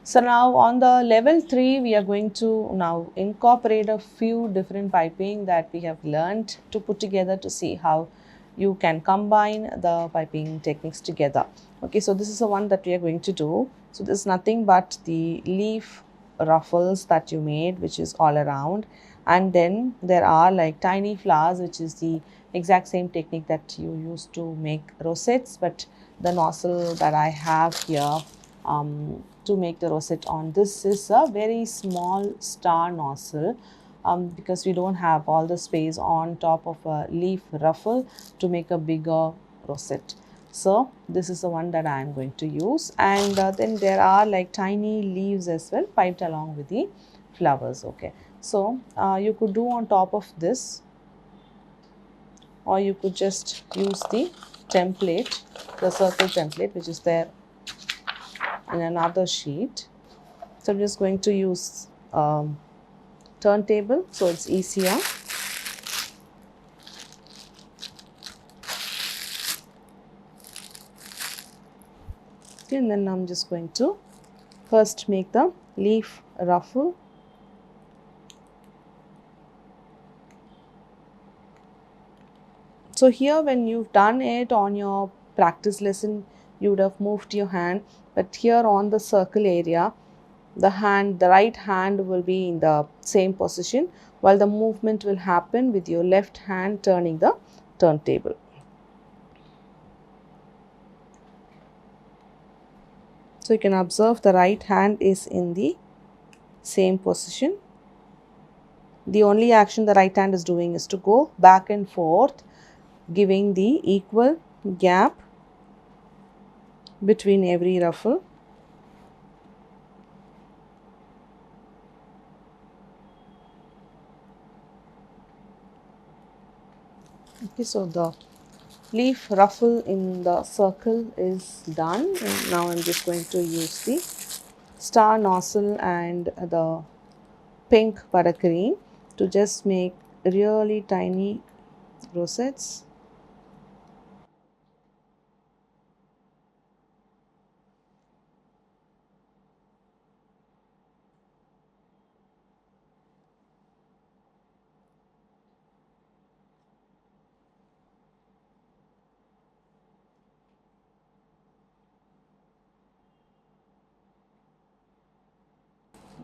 So now on the level 3, we are going to now incorporate a few different piping that we have learned to put together to see how you can combine the piping techniques together. Okay, so this is the one that we are going to do. So this is nothing but the leaf ruffles that you made, which is all around, and then there are like tiny flowers, which is the exact same technique that you use to make rosettes, but the nozzle that I have here to make the rosette on this is a very small star nozzle, because we don't have all the space on top of a leaf ruffle to make a bigger rosette. So this is the one that I am going to use, and then there are like tiny leaves as well piped along with the flowers. Okay, so you could do on top of this, or you could just use the template, the circle template, which is there in another sheet. So I'm just going to use turntable so it's easier. Okay, and then I'm just going to first make the leaf ruffle. So here when you've done it on your practice lesson, you would have moved your hand, but here on the circle area, the right hand will be in the same position, while the movement will happen with your left hand turning the turntable. So you can observe the right hand is in the same position. The only action the right hand is doing is to go back and forth, giving the equal gap between every ruffle. Okay, so the leaf ruffle in the circle is done, and now I'm just going to use the star nozzle and the pink buttercream to just make really tiny rosettes.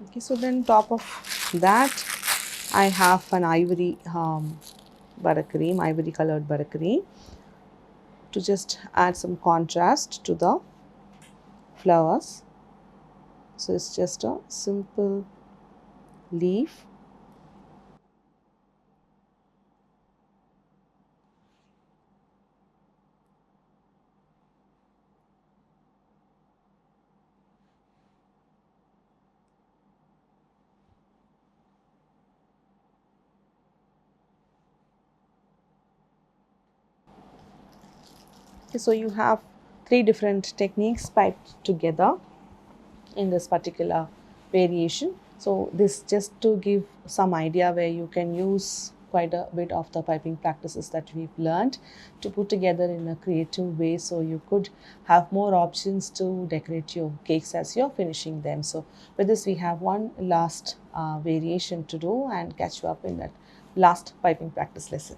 Okay, so then top of that I have an ivory buttercream, ivory colored buttercream, to just add some contrast to the flowers. So it's just a simple leaf. Okay, so you have 3 different techniques piped together in this particular variation. So this just to give some idea where you can use quite a bit of the piping practices that we've learned to put together in a creative way, so you could have more options to decorate your cakes as you're finishing them. So with this we have one last variation to do and catch you up in that last piping practice lesson.